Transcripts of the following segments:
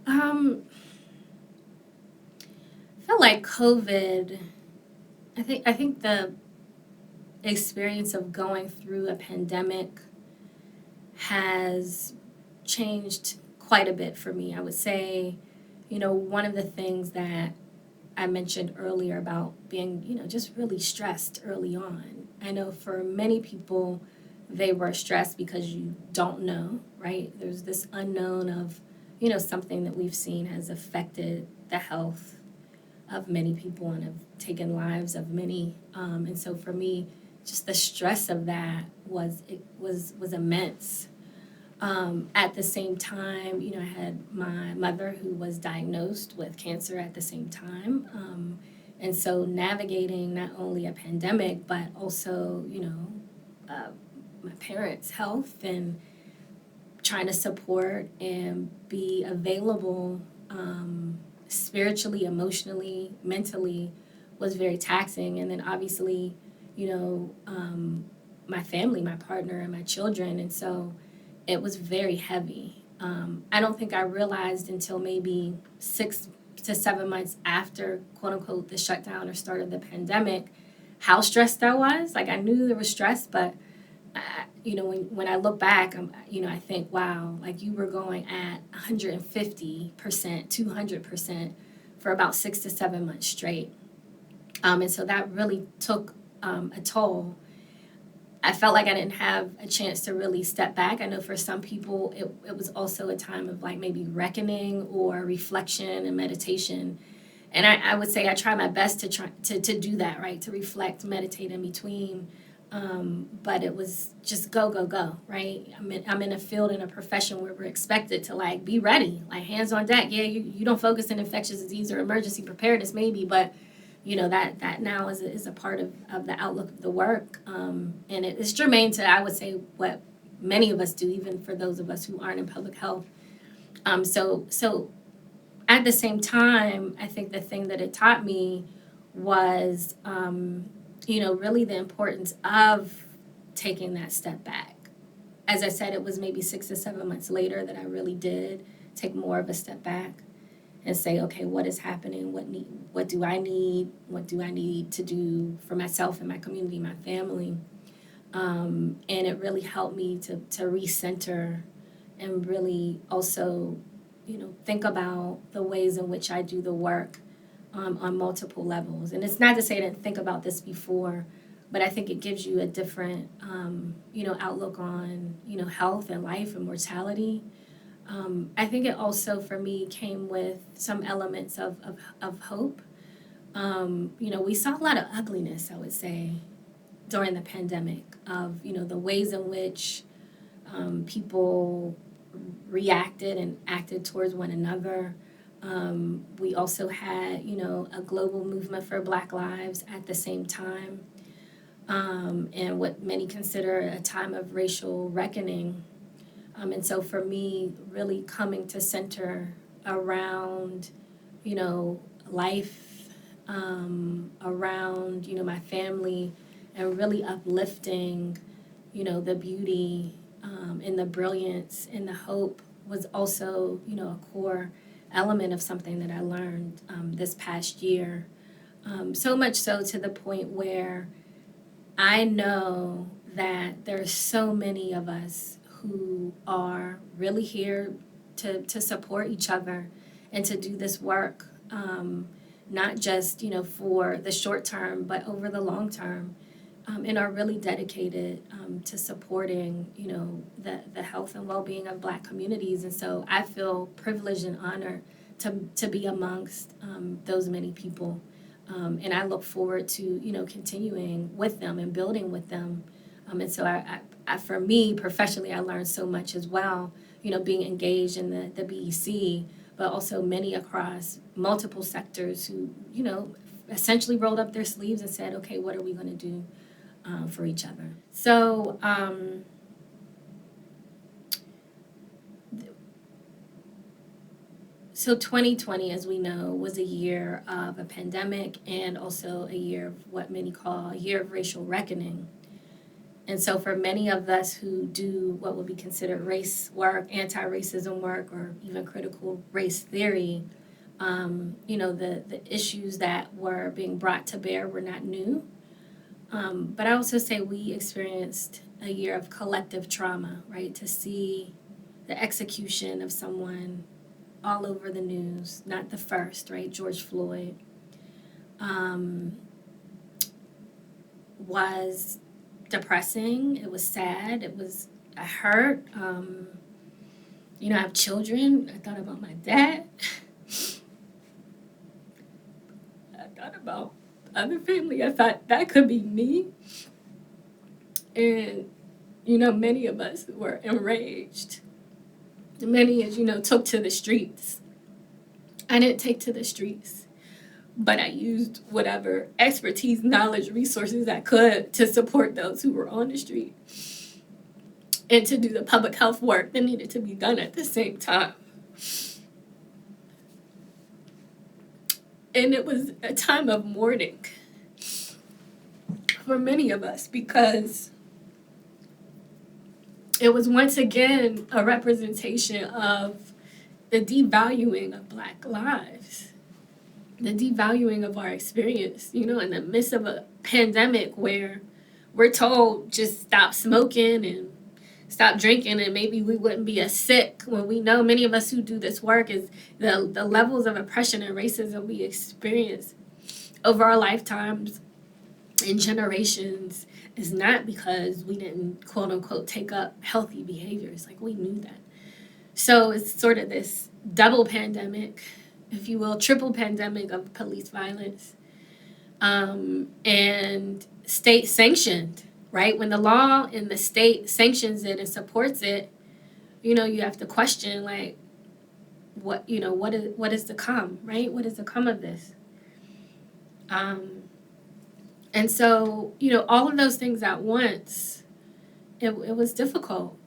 Um, I feel like COVID. I think the experience of going through a pandemic has changed quite a bit for me. I would say, one of the things that I mentioned earlier about being, just really stressed early on. I know for many people, they were stressed because you don't know, right? There's this unknown of, something that we've seen has affected the health of many people and have taken lives of many. And so for me, just the stress of that was immense. At the same time, I had my mother who was diagnosed with cancer at the same time. And so navigating not only a pandemic, but also, my parents' health and trying to support and be available spiritually, emotionally, mentally was very taxing. And then obviously, my family, my partner, and my children. And so it was very heavy. I don't think I realized until maybe 6 to 7 months after, quote unquote, the shutdown or start of the pandemic, how stressed I was. Like I knew there was stress, but when I look back, I think, wow, like you were going at 150%, 200% for about 6 to 7 months straight. And so that really took a toll. I felt like I didn't have a chance to really step back. I know for some people, it was also a time of like maybe reckoning or reflection and meditation. And I would say I try my best to do that, right? To reflect, meditate in between. But it was just go, go, go, right? I'm in a field, in a profession where we're expected to like be ready, like hands on deck. Yeah, you don't focus on infectious disease or emergency preparedness maybe, but that now is a part of the outlook of the work. And it's germane to, I would say, what many of us do, even for those of us who aren't in public health. So at the same time, I think the thing that it taught me was, really the importance of taking that step back. As I said, it was maybe 6 to 7 months later that I really did take more of a step back and say, okay, what is happening? What do I need? What do I need to do for myself and my community, my family? And it really helped me to recenter and really also, think about the ways in which I do the work on multiple levels. And it's not to say I didn't think about this before, but I think it gives you a different, outlook on, health and life and mortality. I think it also, for me, came with some elements of hope. We saw a lot of ugliness, I would say, during the pandemic of, the ways in which people reacted and acted towards one another. We also had, a global movement for Black lives at the same time, and what many consider a time of racial reckoning. And so for me, really coming to center around, life, around, my family, and really uplifting, the beauty and the brilliance and the hope was also, a core element of something that I learned this past year. So much so to the point where I know that there's so many of us who are really here to support each other and to do this work, not just, for the short term, but over the long term, and are really dedicated to supporting, the health and well-being of Black communities. And so I feel privileged and honored to be amongst those many people. And I look forward to, continuing with them and building with them. And so for me, professionally, I learned so much as well, being engaged in the BEC, but also many across multiple sectors who, essentially rolled up their sleeves and said, okay, what are we going to do for each other? So 2020, as we know, was a year of a pandemic and also a year of what many call a year of racial reckoning. And so for many of us who do what would be considered race work, anti-racism work, or even critical race theory, the issues that were being brought to bear were not new. But I also say we experienced a year of collective trauma, right? To see the execution of someone all over the news, not the first, right? George Floyd was depressing. It was sad. I hurt. I have children. I thought about my dad. I thought about other family. I thought that could be me. And, many of us were enraged. Many, as took to the streets. I didn't take to the streets, but I used whatever expertise, knowledge, resources I could to support those who were on the street and to do the public health work that needed to be done at the same time. And it was a time of mourning for many of us because it was once again a representation of the devaluing of Black lives, the devaluing of our experience, in the midst of a pandemic where we're told just stop smoking and stop drinking and maybe we wouldn't be as sick, when we know many of us who do this work is the levels of oppression and racism we experience over our lifetimes and generations is not because we didn't quote unquote take up healthy behaviors. Like, we knew that. So it's sort of this double pandemic, if you will, triple pandemic of police violence, and state sanctioned, right? When the law in the state sanctions it and supports it, you have to question, like, what is to come, right? What is to come of this? And so, all of those things at once, it was difficult.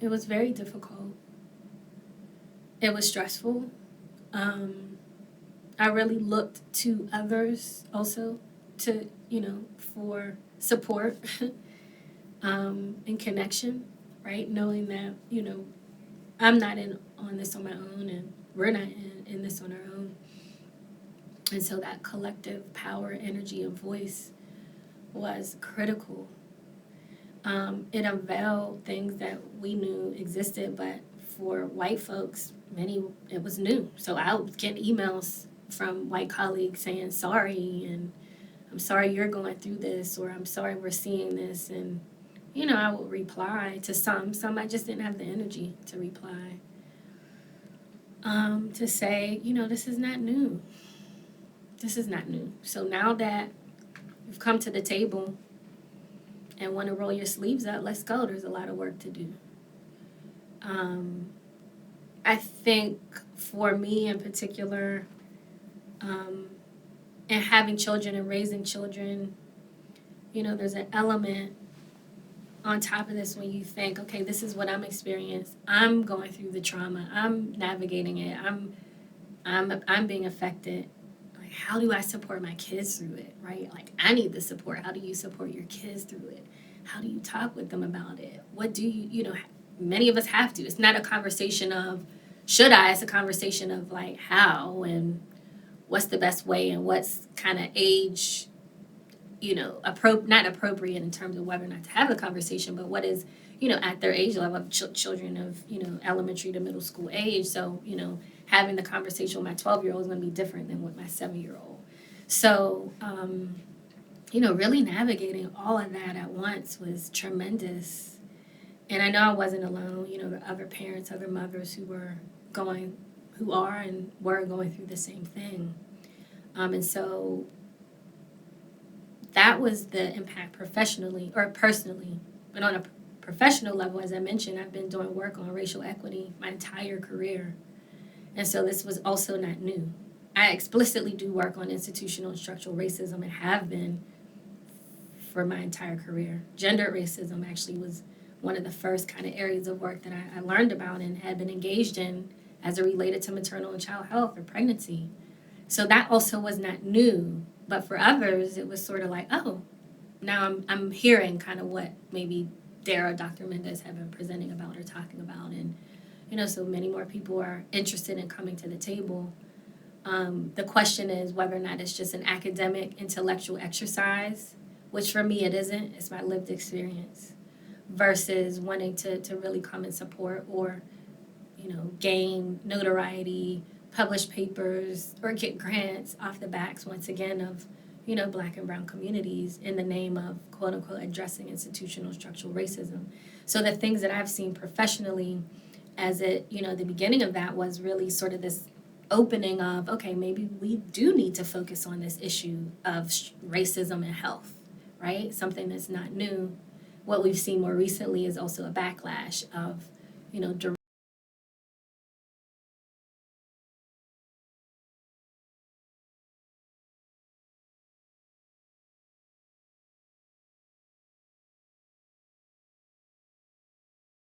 It was very difficult. It was stressful. I really looked to others also to, for support and connection, right? Knowing that, I'm not on this on my own and we're not in this on our own. And so that collective power, energy, and voice was critical. It unveiled things that we knew existed, but for white folks, it was new. So I was getting emails from white colleagues saying sorry, and I'm sorry you're going through this, or I'm sorry we're seeing this. And, I would reply to some. Some I just didn't have the energy to reply. To say, this is not new. This is not new. So now that you've come to the table and want to roll your sleeves up, let's go. There's a lot of work to do. I think for me in particular, and having children and raising children, there's an element on top of this when you think, okay, this is what I'm experiencing. I'm going through the trauma. I'm navigating it. I'm being affected. Like, how do I support my kids through it, right? Like, I need the support. How do you support your kids through it? How do you talk with them about it? What do you, many of us have to. It's not a conversation of should I, it's a conversation of like how and what's the best way and what's kind of age, not appropriate in terms of whether or not to have a conversation, but what is, at their age level of children of, elementary to middle school age. So, having the conversation with my 12-year-old is going to be different than with my 7-year-old. So, really navigating all of that at once was tremendous. And I know I wasn't alone. There were other parents, other mothers who were going through the same thing. And so that was the impact professionally or personally. But on a professional level, as I mentioned, I've been doing work on racial equity my entire career. And so this was also not new. I explicitly do work on institutional and structural racism and have been for my entire career. Gender racism actually was one of the first kind of areas of work that I learned about and had been engaged in as it related to maternal and child health or pregnancy. So that also was not new. But for others, it was sort of like, oh, now I'm hearing kind of what maybe Dr. Méndez have been presenting about or talking about, and so many more people are interested in coming to the table. The question is whether or not it's just an academic, intellectual exercise, which for me it isn't. It's my lived experience, versus wanting to really come and support or, gain notoriety, publish papers, or get grants off the backs, once again, of, Black and brown communities in the name of, quote unquote, addressing institutional structural racism. So the things that I've seen professionally as the beginning of that was really sort of this opening of, okay, maybe we do need to focus on this issue of racism and health, right? Something that's not new. What we've seen more recently is also a backlash of,